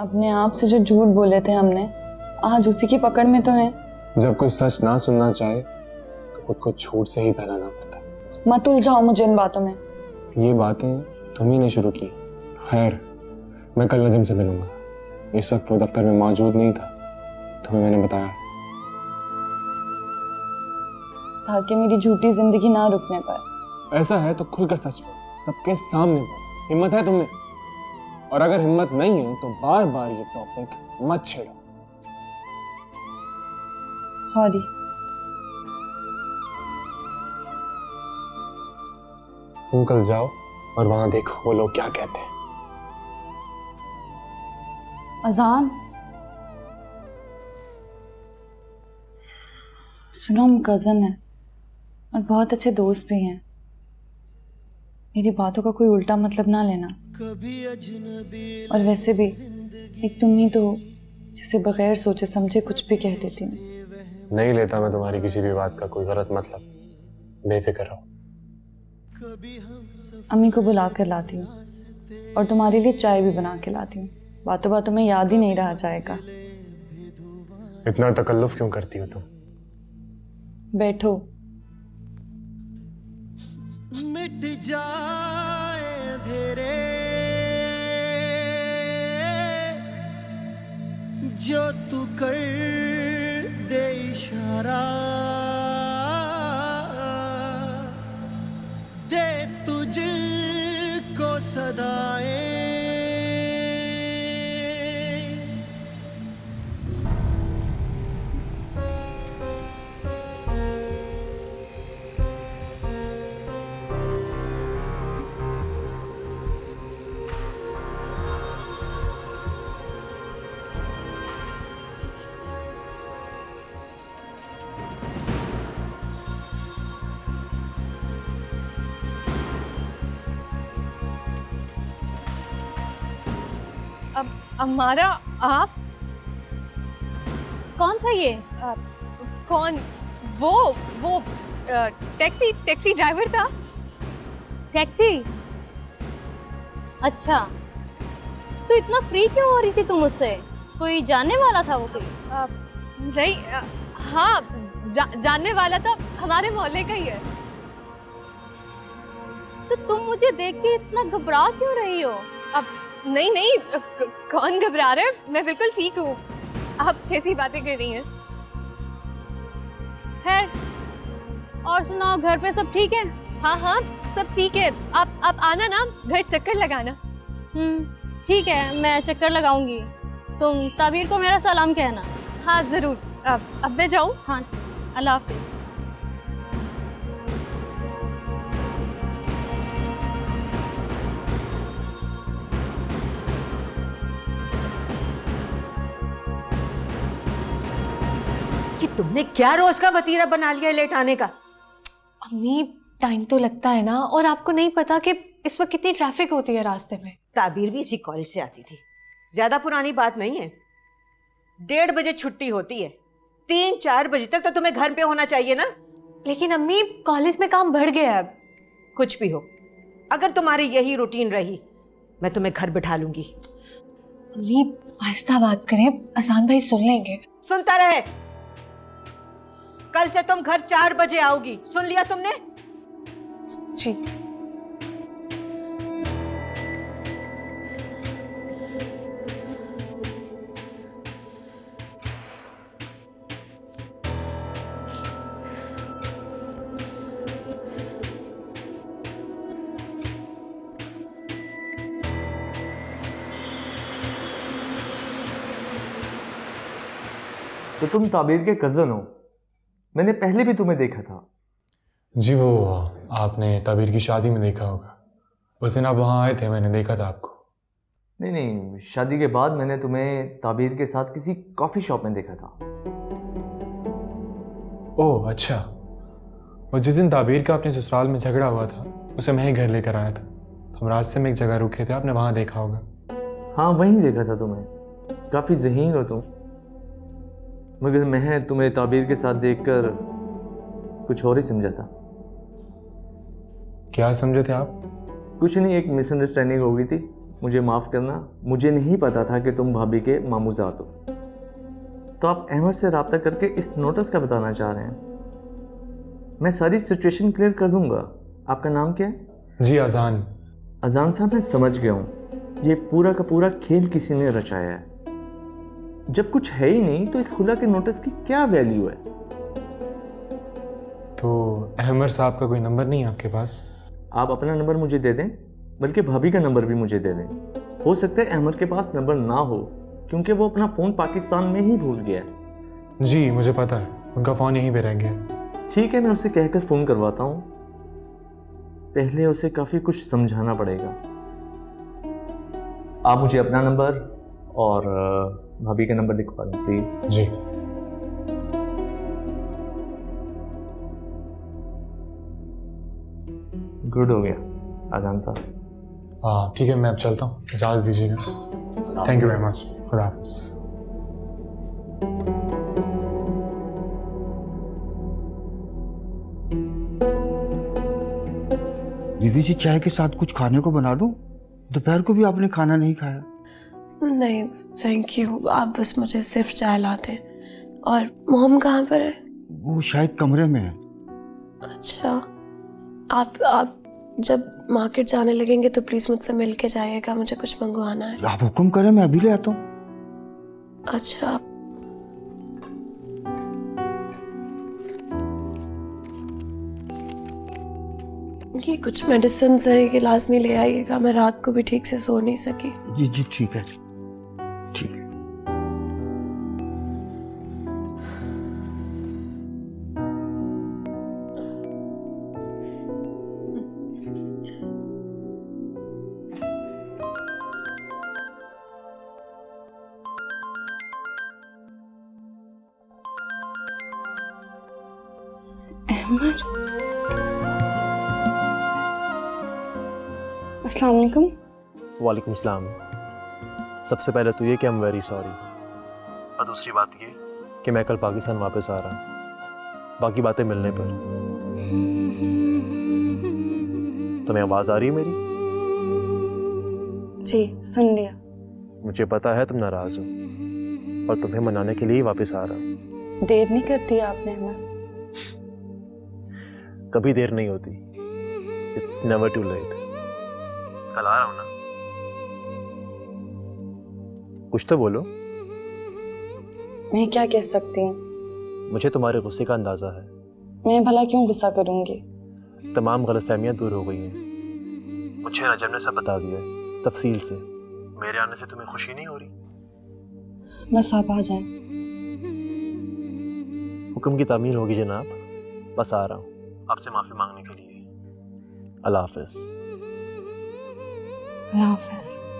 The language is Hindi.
अपने आप से जो झूठ बोले थे हमने, आज उसी की पकड़ में तो हैं। जब कोई सच ना सुनना चाहे तो खुद को झूठ से ही पहनाना पड़ता है। मत उलझाओ मुझे इन बातों में। ये बातें तुम ही ने शुरू की। खैर, मैं कल नजम से मिलूंगा। इस वक्त वो दफ्तर में मौजूद नहीं था, तुम्हें मैंने बताया ताकि मेरी झूठी जिंदगी ना रुकने पाए। ऐसा है तो खुलकर सच बोलो, सबके सामने बोलो। हिम्मत है तुम्हें? और अगर हिम्मत नहीं है तो बार बार ये टॉपिक मत छेड़ो। सॉरी। तुम कल जाओ और वहां देखो वो लोग क्या कहते हैं। अजान, सुनो, हम कजन है और बहुत अच्छे दोस्त भी हैं। मेरी बातों का कोई उल्टा मतलब ना लेना। और वैसे भी एक तुम ही तो जिसे बगैर सोचे समझे कुछ भी कह देती हूँ। नहीं लेता मैं तुम्हारी किसी भी बात का कोई गलत मतलब, बेफिक्र रहो। अम्मी को बुला कर लाती हूँ और तुम्हारे लिए चाय भी बना के लाती हूँ। बातों बातों में याद ही नहीं रहा चाय का। इतना तकल्लुफ क्यों करती हो तुम? बैठो। मिट जाए धीरे जो तू कर दे इशारा, दे तुझको सदाएं। अब हमारा आप कौन था ये? कौन? वो टैक्सी ड्राइवर था। टैक्सी? अच्छा, तो इतना फ्री क्यों हो रही थी तुम उससे? कोई जानने वाला था वो कोई? नहीं, हाँ, जानने वाला था, हमारे मोहल्ले का ही है। तो तुम मुझे देख के इतना घबरा क्यों रही हो? अब नहीं, कौन घबरा रहा है? मैं बिल्कुल ठीक हूँ। आप कैसी बातें कर रही हैं? खैर, और सुनाओ, घर पे सब ठीक है? हाँ, सब ठीक है। आप आना ना, घर चक्कर लगाना। ठीक है, मैं चक्कर लगाऊंगी। तुम ताबीर को मेरा सलाम कहना। हाँ जरूर। अब मैं जाऊँ? हाँ, अल्लाह हाफिज। कि तुमने क्या रोज का वतीरा बना लिया लेट आने का? अम्मी, टाइम तो लगता है ना, और आपको नहीं पता कि इस वक्त कितनी ट्रैफिक होती है रास्ते में। ताबीर भी इसी कॉलेज से आती थी, ज्यादा पुरानी बात नहीं है। 1:30 बजे छुट्टी होती है, 3-4 बजे तक तो तुम्हें घर पे होना चाहिए ना। लेकिन अम्मी, कॉलेज में काम बढ़ गया है अब। कुछ भी हो, अगर तुम्हारी यही रूटीन रही, मैं तुम्हें घर बिठा लूंगी। अम्मी, आहिस्ता बात करें, असान भाई सुन लेंगे। सुनता रहे। कल से तुम घर 4 बजे आओगी, सुन लिया तुमने? जी। तो तुम ताबीर के कज़न हो? मैंने पहले भी तुम्हें देखा था। जी, वो आपने ताबीर की शादी में देखा होगा। उस दिन आप वहाँ आए थे, मैंने देखा था आपको। नहीं, शादी के बाद मैंने तुम्हें ताबीर के साथ किसी कॉफ़ी शॉप में देखा था। ओह अच्छा, वो जिस दिन ताबीर का अपने ससुराल में झगड़ा हुआ था, उसे मैं ही घर लेकर आया था। हम रास्ते में एक जगह रुके थे, आपने वहाँ देखा होगा। हाँ, वहीं देखा था तुम्हें। काफ़ी ज़हीन हो तुम। मगर मैं तुम्हें ताबीर के साथ देखकर कुछ और ही समझा था। क्या समझे थे आप? कुछ नहीं, एक मिसअंडरस्टैंडिंग हो गई थी, मुझे माफ़ करना, मुझे नहीं पता था कि तुम भाभी के मामूजात हो। तो आप अहमद से रब्ता करके इस नोटिस का बताना चाह रहे हैं। मैं सारी सिचुएशन क्लियर कर दूंगा। आपका नाम क्या है? जी अजान। अजान साहब, मैं समझ गया हूँ, ये पूरा का पूरा खेल किसी ने रचाया है। जब कुछ है ही नहीं तो इस खुला के नोटिस की क्या वैल्यू है? तो अहमद साहब का कोई नंबर नहीं है आपके पास? आप अपना नंबर मुझे दे दें, बल्कि भाभी का नंबर भी मुझे दे दें। हो सकता है अहमद के पास नंबर ना हो, क्योंकि वो अपना फ़ोन पाकिस्तान में ही भूल गया है। जी मुझे पता है, उनका फ़ोन यहीं पे रह गया। ठीक है, मैं उसे कहकर फ़ोन करवाता हूँ। पहले उसे काफ़ी कुछ समझाना पड़ेगा। आप मुझे अपना नंबर और भाभी का नंबर लिखवा दें प्लीज़। जी। गुड हो गया आजान साहब। हाँ ठीक है, मैं अब चलता हूँ, इजाज़त दीजिएगा। Thank you very much. खुदा हाफिज़। बीबी जी, चाय के साथ कुछ खाने को बना दूं? दोपहर को भी आपने खाना नहीं खाया। नहीं थैंक यू, आप बस मुझे सिर्फ चाय ला दें। और मोम कहाँ पर है? वो शायद कमरे में है। अच्छा, आप जब मार्केट जाने लगेंगे तो प्लीज़ मुझसे मिल के जाइएगा, मुझे कुछ मंगवाना है। आप हुक्म करें, मैं अभी ले आता हूँ। अच्छा। ये कुछ मेडिसिन हैं, ये लाजमी ले आइएगा, मैं रात को भी ठीक से सो नहीं सकी। जी जी ठीक है, ठीक है। अहमद, अस्सलाम वालेकुम। वालेकुम सलाम। सबसे पहले तो ये कि आई एम वेरी सॉरी, और दूसरी बात ये कि मैं कल पाकिस्तान वापस आ रहा हूँ। बाकी बातें मिलने पर। तुम्हें आवाज़ आ रही है मेरी? जी सुन लिया। मुझे पता है तुम नाराज़ हो, और तुम्हें मनाने के लिए ही वापस आ रहा हूँ। देर नहीं कर दी आपने अहमद। कभी देर नहीं होती। It's never too late. कल आ रहा हूँ ना? कुछ तो बोलो। मैं क्या कह सकती हूँ? मुझे तुम्हारे गुस्से का अंदाज़ा है। मैं भला क्यों गुस्सा करूँगी? तमाम गलतफहमियां दूर हो गई हैं। मुझे रजब ने सब बता दिया है तफसील से। मेरे आने से तुम्हें खुशी नहीं हो रही? बस आप आ जाएं। हुक्म की तामील होगी जनाब। बस आ रहा हूँ आपसे माफ़ी मांगने के लिए। अल्लाह हाफ़िज़। अल्लाह हाफ़िज़।